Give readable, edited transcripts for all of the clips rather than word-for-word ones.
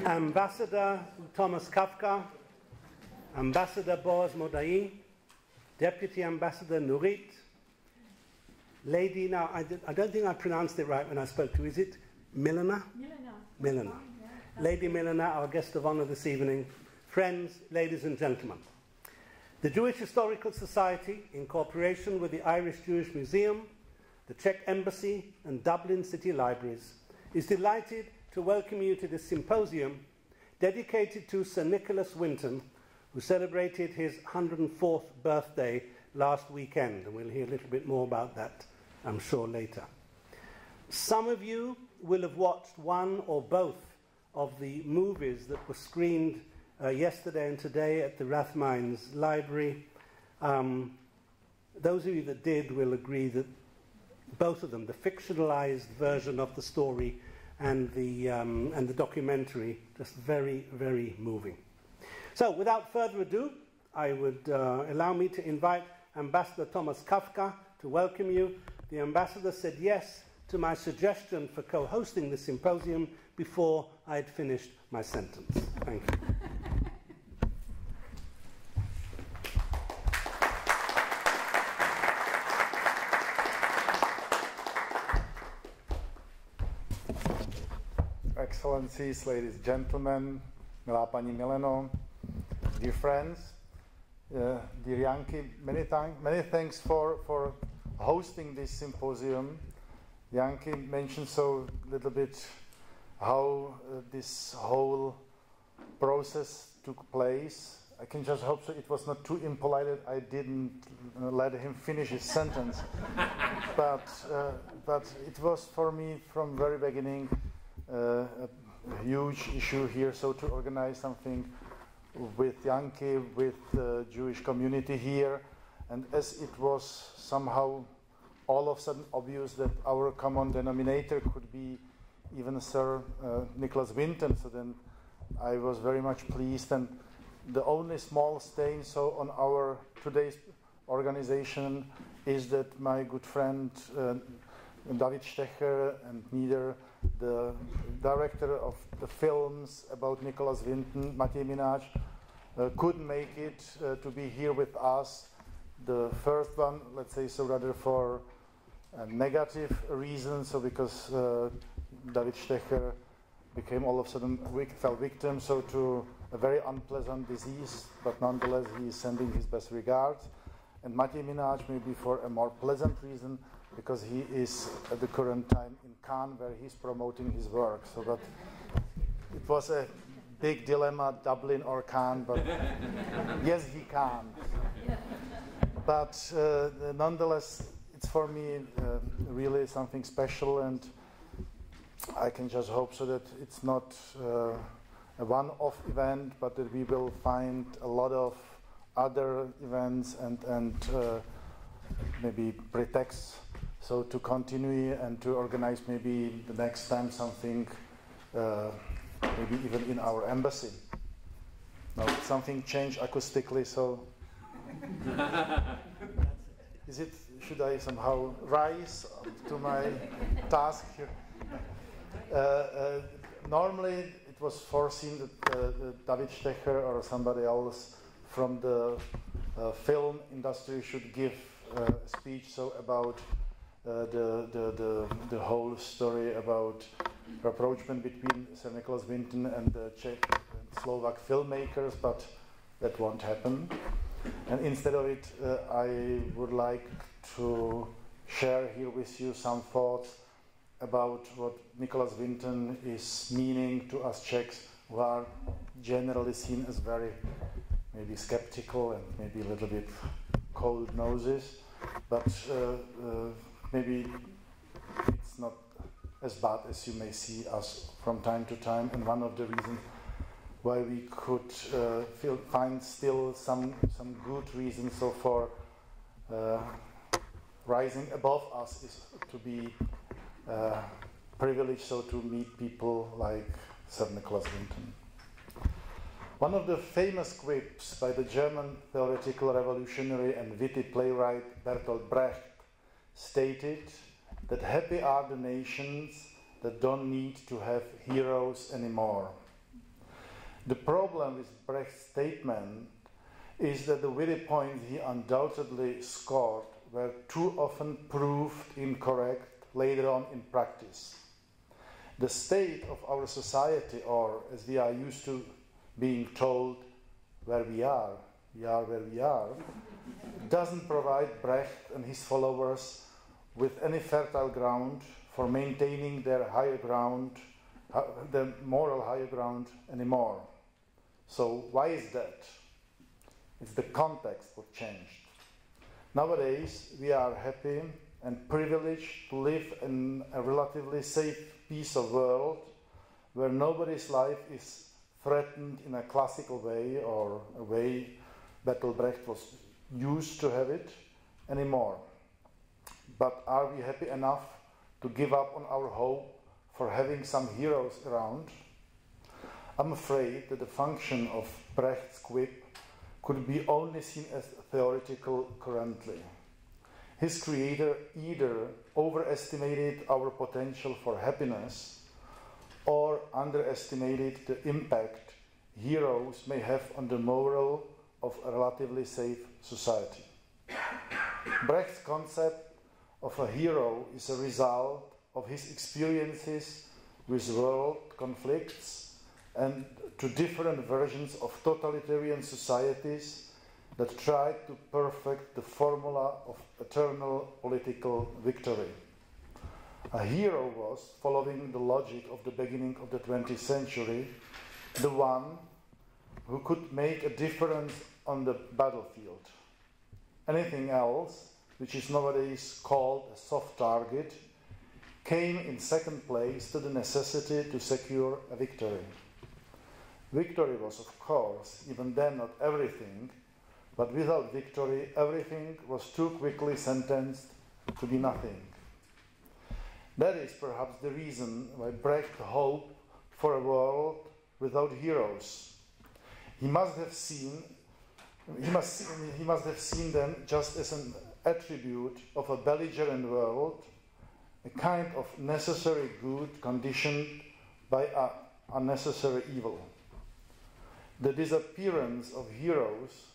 Ambassador Tomas Kafka, Ambassador Boaz Modai, Deputy Ambassador Nurit, Lady, now I don't think I pronounced it right when I spoke to you, is it Milena? Milena. Yeah. Lady Milena, our guest of honor this evening, friends, ladies and gentlemen. The Jewish Historical Society, in cooperation with the Irish Jewish Museum, the Czech Embassy and Dublin City Libraries, is delighted to welcome you to this symposium dedicated to Sir Nicholas Winton, who celebrated his 104th birthday last weekend, and we'll hear a little bit more about that, I'm sure, later. Some of you will have watched one or both of the movies that were screened yesterday and today at the Redefines Library. Those of you that did will agree that both of them, the fictionalized version of the story and the documentary, just very, very moving. So, without further ado, I would allow me to invite Ambassador Tomas Kafka to welcome you. The ambassador said yes to my suggestion for co-hosting the symposium before I had finished my sentence. Thank you. Excellencies, ladies and gentlemen, milá paní Mileno, dear friends, dear Janky, many thanks for hosting this symposium. Janky mentioned so little bit how this whole process took place. I can just hope so it was not too impolite that I didn't let him finish his sentence. But it was for me from very beginning a huge issue here, so to organize something with Janky, with the Jewish community here, and as it was somehow all of a sudden obvious that our common denominator could be even Sir Nicholas Winton, so then I was very much pleased, and the only small stain so on our today's organization is that my good friend David Stecher and neither the director of the films about Nicholas Winton, Matěj Minář, couldn't make it to be here with us. The first one, let's say so, rather for a negative reason, so because David Stecher became all of a sudden fell victim so to a very unpleasant disease, but nonetheless he is sending his best regards. And Matěj Minář maybe for a more pleasant reason, because he is at the current time in Cannes where he's promoting his work. So that it was a big dilemma, Dublin or Cannes, but yes, he can. But nonetheless, it's for me really something special, and I can just hope so that it's not a one-off event, but that we will find a lot of other events and maybe pretexts so to continue and to organize maybe the next time something maybe even in our embassy. Now something changed acoustically, so should I somehow rise to my task here? Normally it was foreseen that David Stecher or somebody else from the film industry should give a speech so about the whole story about rapprochement between Sir Nicholas Winton and the Czech and Slovak filmmakers, but that won't happen. And instead of it, I would like to share here with you some thoughts about what Nicholas Winton is meaning to us Czechs, who are generally seen as very maybe skeptical and maybe a little bit cold noses, but maybe it's not as bad as you may see us from time to time. And one of the reasons why we could find still some good reasons so for rising above us is to be privileged so to meet people like Sir Nicholas Winton. One of the famous quips by the German theoretical revolutionary and witty playwright Berthold Brecht stated that happy are the nations that don't need to have heroes anymore. The problem with Brecht's statement is that the very points he undoubtedly scored were too often proved incorrect later on in practice. The state of our society, or as we are used to being told, where we are where we are, doesn't provide Brecht and his followers with any fertile ground for maintaining their higher ground, the moral higher ground anymore. So why is that? It's the context what changed. Nowadays, we are happy and privileged to live in a relatively safe piece of world where nobody's life is threatened in a classical way or a way Bertolt Brecht was used to have it anymore. But are we happy enough to give up on our hope for having some heroes around? I'm afraid that the function of Brecht's quip could be only seen as theoretical currently. His creator either overestimated our potential for happiness or underestimated the impact heroes may have on the moral of a relatively safe society. Brecht's concept of a hero is a result of his experiences with world conflicts and to different versions of totalitarian societies that tried to perfect the formula of eternal political victory. A hero was, following the logic of the beginning of the 20th century, the one who could make a difference on the battlefield. Anything else, which is nowadays called a soft target, came in second place to the necessity to secure a victory. Victory was, of course, even then not everything, but without victory, everything was too quickly sentenced to be nothing. That is perhaps the reason why Brecht hoped for a world without heroes. He must have seen them just as an attribute of a belligerent world, a kind of necessary good conditioned by an unnecessary evil. The disappearance of heroes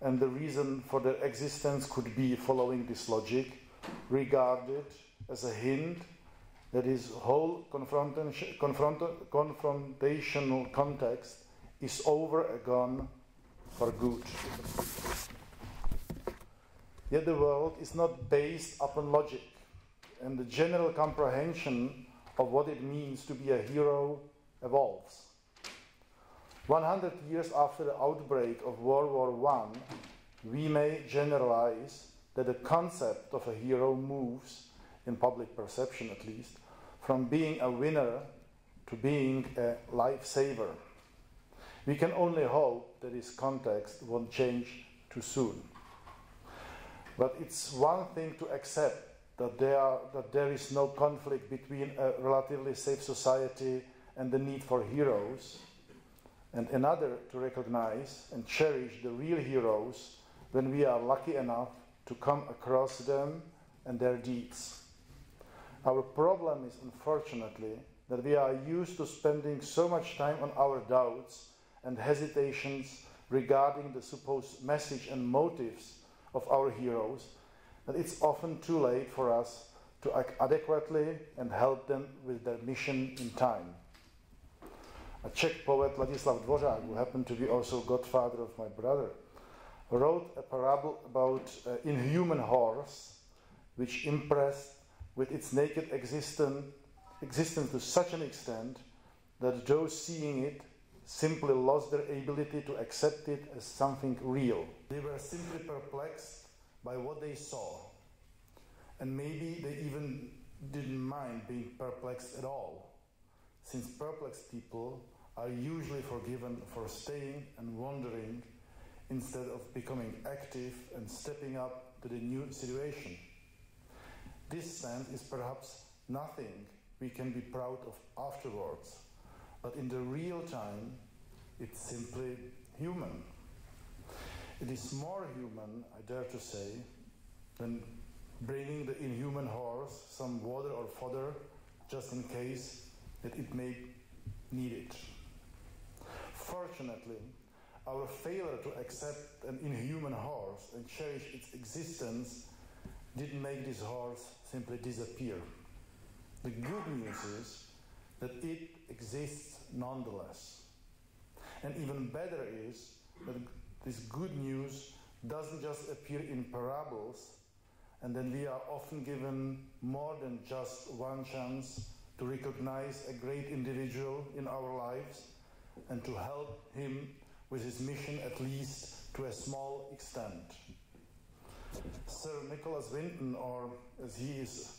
and the reason for their existence could be, following this logic, regarded as a hint that his whole confrontational context is over and gone for good. Yet the world is not based upon logic, and the general comprehension of what it means to be a hero evolves. 100 years after the outbreak of World War I, we may generalize that the concept of a hero moves, in public perception at least, from being a winner to being a lifesaver. We can only hope that this context won't change too soon. But it's one thing to accept that there is no conflict between a relatively safe society and the need for heroes, and another to recognize and cherish the real heroes when we are lucky enough to come across them and their deeds. Our problem is, unfortunately, that we are used to spending so much time on our doubts and hesitations regarding the supposed message and motives of our heroes that it's often too late for us to act adequately and help them with their mission in time. A Czech poet, Ladislav Dvořák, who happened to be also godfather of my brother, wrote a parable about an inhuman horse which impressed with its naked existence to such an extent that those seeing it simply lost their ability to accept it as something real. They were simply perplexed by what they saw, and maybe they even didn't mind being perplexed at all, since perplexed people are usually forgiven for staying and wondering instead of becoming active and stepping up to the new situation. This sense is perhaps nothing we can be proud of afterwards, but in the real time, it's simply human. It is more human, I dare to say, than bringing the inhuman horse some water or fodder just in case that it may need it. Unfortunately, our failure to accept an inhuman horse and cherish its existence didn't make this horse simply disappear. The good news is that it exists nonetheless. And even better is that this good news doesn't just appear in parables, and then we are often given more than just one chance to recognize a great individual in our lives and to help him with his mission, at least to a small extent. Sir Nicholas Winton, or as he is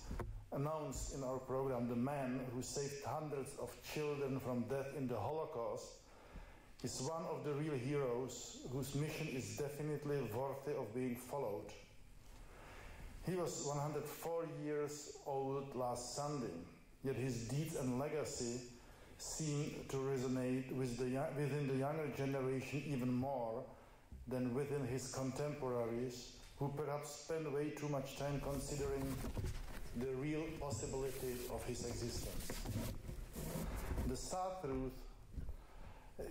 announced in our program, the man who saved hundreds of children from death in the Holocaust, is one of the real heroes whose mission is definitely worthy of being followed. He was 104 years old last Sunday, yet his deeds and legacy seem to resonate within the younger generation even more than within his contemporaries, who perhaps spend way too much time considering the real possibility of his existence. The sad truth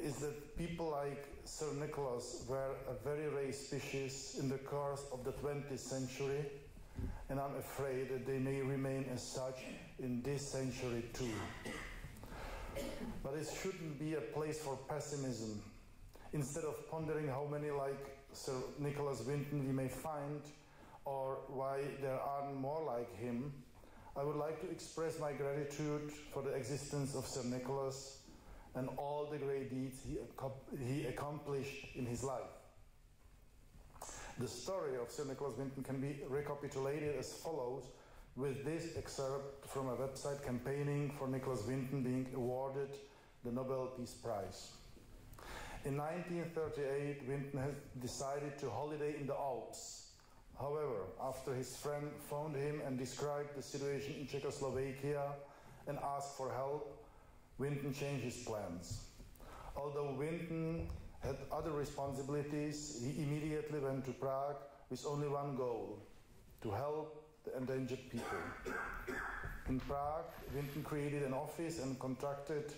is that people like Sir Nicholas were a very rare species in the course of the 20th century, and I'm afraid that they may remain as such in this century too. But it shouldn't be a place for pessimism. Instead of pondering how many like Sir Nicholas Winton we may find, or why there aren't more like him, I would like to express my gratitude for the existence of Sir Nicholas and all the great deeds he accomplished in his life. The story of Sir Nicholas Winton can be recapitulated as follows, with this excerpt from a website campaigning for Nicholas Winton being awarded the Nobel Peace Prize. In 1938, Winton had decided to holiday in the Alps. However, after his friend phoned him and described the situation in Czechoslovakia and asked for help, Winton changed his plans. Although Winton had other responsibilities, he immediately went to Prague with only one goal: to help the endangered people. In Prague, Winton created an office and contacted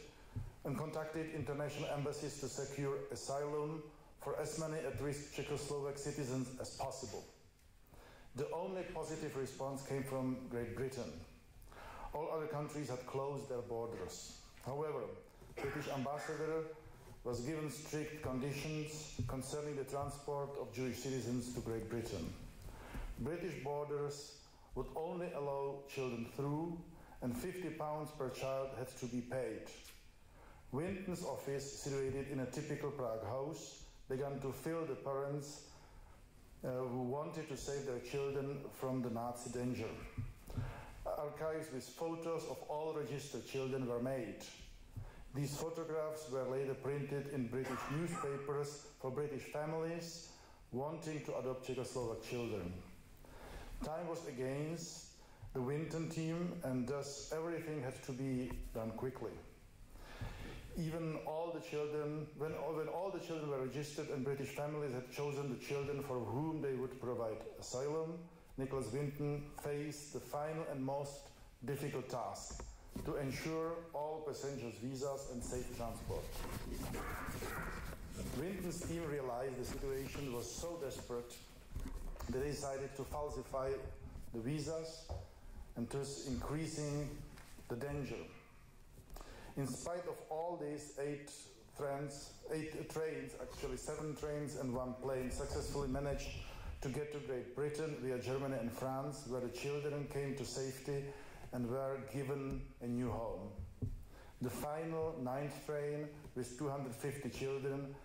international embassies to secure asylum for as many at-risk Czechoslovak citizens as possible. The only positive response came from Great Britain. All other countries had closed their borders. However, the British ambassador was given strict conditions concerning the transport of Jewish citizens to Great Britain. British borders would only allow children through, and £50 per child had to be paid. Winton's office, situated in a typical Prague house, began to fill the parents who wanted to save their children from the Nazi danger. Archives with photos of all registered children were made. These photographs were later printed in British newspapers for British families wanting to adopt Czechoslovak children. Time was against the Winton team, and thus everything had to be done quickly. Even all the children, when all the children were registered and British families had chosen the children for whom they would provide asylum, Nicholas Winton faced the final and most difficult task: to ensure all passengers' visas and safe transport. Winton's team realized the situation was so desperate that they decided to falsify the visas and thus increasing the danger. In spite of all these, 7 trains and 1 plane successfully managed to get to Great Britain via Germany and France, where the children came to safety and were given a new home. The final 9th train with 250 children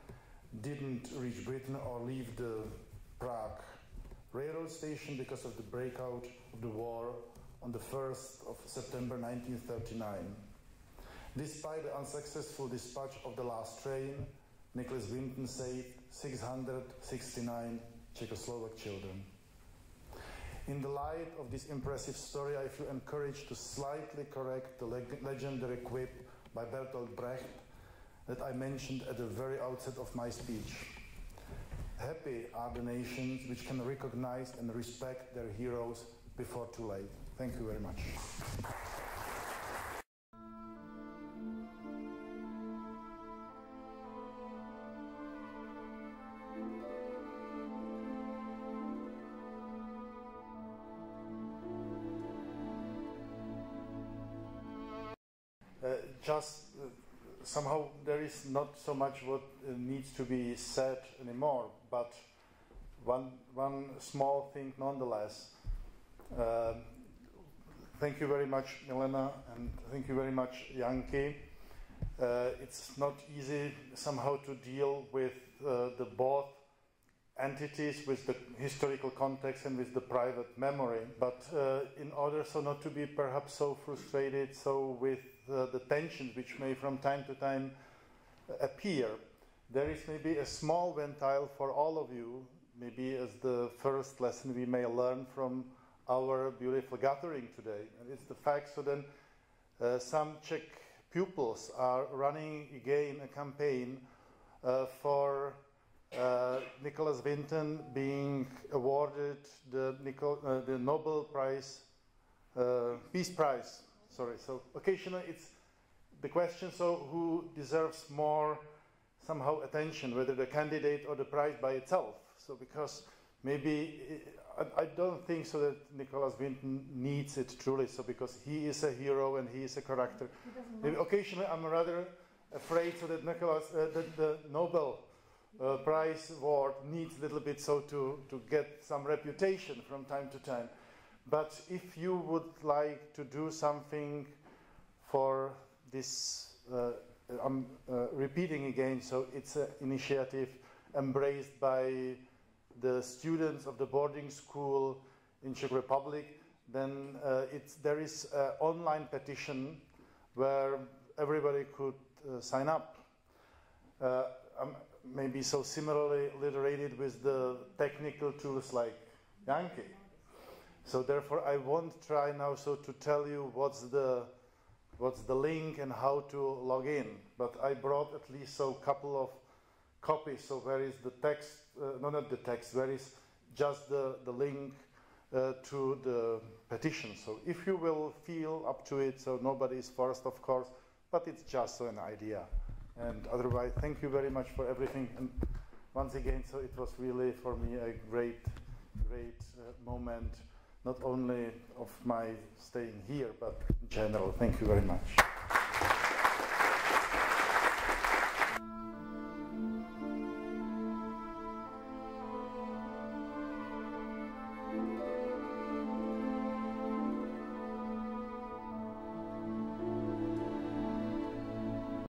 didn't reach Britain or leave the Prague railroad station because of the breakout of the war on the 1st of September 1939. Despite the unsuccessful dispatch of the last train, Nicholas Winton saved 669 Czechoslovak children. In the light of this impressive story, I feel encouraged to slightly correct the legendary quip by Berthold Brecht that I mentioned at the very outset of my speech. Happy are the nations which can recognize and respect their heroes before too late. Thank you very much. just somehow there is not so much what needs to be said anymore, but one small thing nonetheless. Thank you very much, Milena, and thank you very much, Janky. It's not easy somehow to deal with the both entities, with the historical context and with the private memory. But in order so not to be perhaps so frustrated, so with the tensions which may from time to time appear, there is maybe a small ventile for all of you, maybe as the first lesson we may learn from our beautiful gathering today. And it's the fact so then some Czech pupils are running again a campaign for Nicholas Winton being awarded the Nobel Prize, Peace Prize. Sorry. So occasionally it's the question: so who deserves more somehow attention, whether the candidate or the prize by itself? So because maybe I don't think so that Nicholas Winton needs it truly. So because he is a hero and he is a character. Maybe occasionally I'm rather afraid so that that the Nobel Prize award needs a little bit so to get some reputation from time to time. But if you would like to do something for this, I'm repeating again, so it's an initiative embraced by the students of the boarding school in Czech Republic, then there is an online petition where everybody could sign up. Maybe so similarly literated with the technical tools like Janky. So therefore I won't try now so to tell you what's the link and how to log in, but I brought at least so a couple of copies. So where is the text, not the text, where is just the link to the petition. So if you will feel up to it, so nobody is forced of course, but it's just so an idea. And otherwise, thank you very much for everything. And once again, so it was really for me a great moment, not only of my staying here, but in general. Thank you very much.